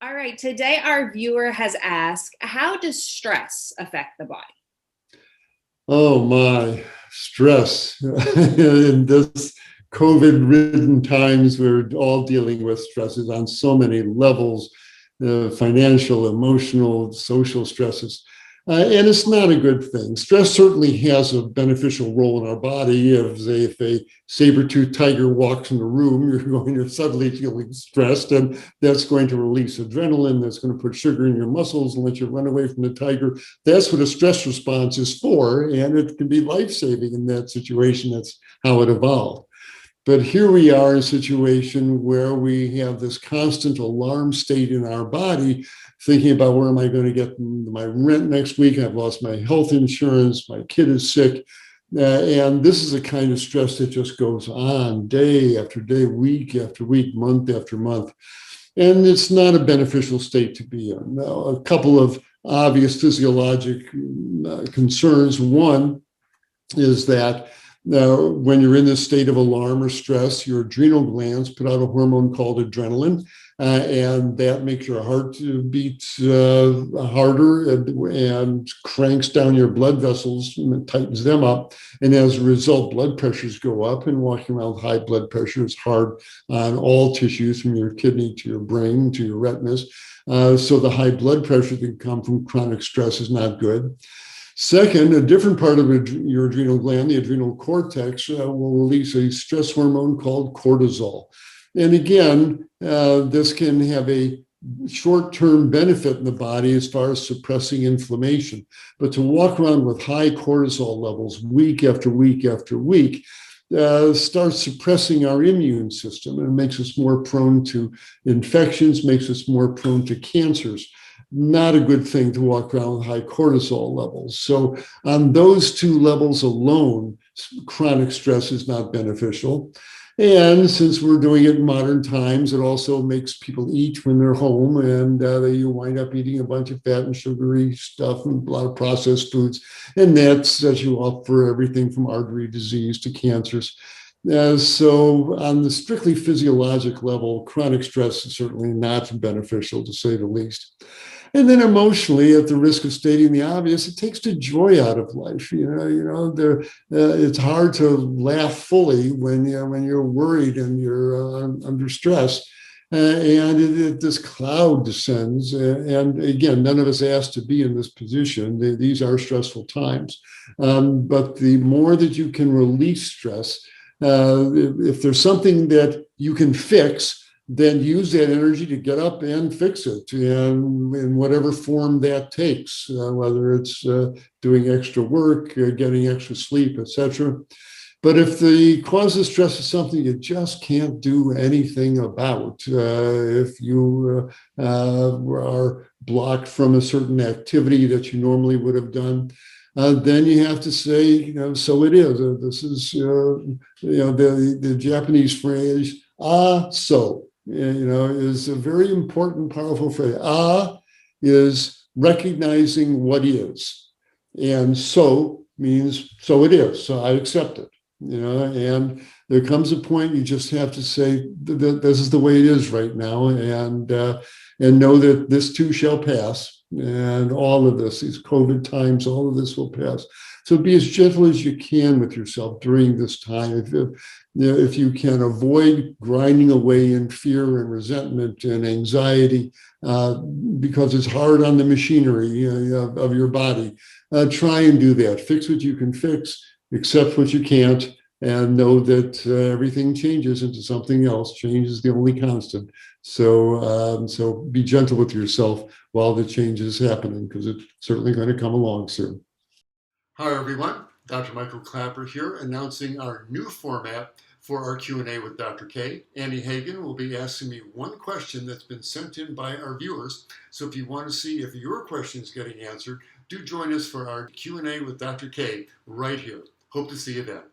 All right, today our viewer has asked, how does stress affect the body? Oh my, stress. In this COVID-ridden times, we're all dealing with stresses on so many levels, financial, emotional, social stresses. And it's not a good thing. Stress certainly has a beneficial role in our body. If a saber-toothed tiger walks in the room, you're going to suddenly feel stressed, and that's going to release adrenaline, that's going to put sugar in your muscles and let you run away from the tiger. That's what a stress response is for, and it can be life-saving in that situation. That's how it evolved. But here we are in a situation where we have this constant alarm state in our body, thinking about where am I going to get my rent next week? I've lost my health insurance. My kid is sick. And this is a kind of stress that just goes on day after day, week after week, month after month. And it's not a beneficial state to be in. Now, a couple of obvious physiologic concerns. One is that when you're in this state of alarm or stress, your adrenal glands put out a hormone called adrenaline, and that makes your heart beat harder and cranks down your blood vessels and tightens them up. And as a result, blood pressures go up, and walking around with high blood pressure is hard on all tissues, from your kidney to your brain to your retinas. So the high blood pressure that can come from chronic stress is not good. Second, a different part of your adrenal gland, the adrenal cortex, will release a stress hormone called cortisol. And again, this can have a short-term benefit in the body as far as suppressing inflammation. But to walk around with high cortisol levels week after week after week starts suppressing our immune system, and makes us more prone to infections, makes us more prone to cancers. Not a good thing to walk around with high cortisol levels. So on those two levels alone, chronic stress is not beneficial. And since we're doing it in modern times, it also makes people eat when they're home, and you wind up eating a bunch of fat and sugary stuff and a lot of processed foods. And that sets you up for everything from artery disease to cancers. So on the strictly physiologic level, chronic stress is certainly not beneficial, to say the least. And then emotionally, at the risk of stating the obvious, it takes the joy out of life. It's hard to laugh fully when you're worried and you're under stress. This cloud descends. And again, none of us asked to be in this position. These are stressful times. But the more that you can release stress, if there's something that you can fix, then use that energy to get up and fix it, and in whatever form that takes, whether it's doing extra work, getting extra sleep, etc. But if the cause of stress is something you just can't do anything about, if you are blocked from a certain activity that you normally would have done, then you have to say, so it is. This is, the Japanese phrase, so. Is a very important, powerful phrase. Is recognizing what is. And so means so it is. So I accept it. And there comes a point you just have to say that this is the way it is right now, and know that this too shall pass. And all of this, these COVID times, all of this will pass. So be as gentle as you can with yourself during this time. If you can avoid grinding away in fear and resentment and anxiety, because it's hard on the machinery of your body, try and do that. Fix what you can fix, accept what you can't, and know that everything changes into something else. Change is the only constant. So be gentle with yourself while the change is happening, because it's certainly going to come along soon. Hi, everyone. Dr. Michael Klaper here, announcing our new format for our Q&A with Dr. K. Annie Hagen will be asking me one question that's been sent in by our viewers. So if you want to see if your question is getting answered, do join us for our Q&A with Dr. K right here. Hope to see you then.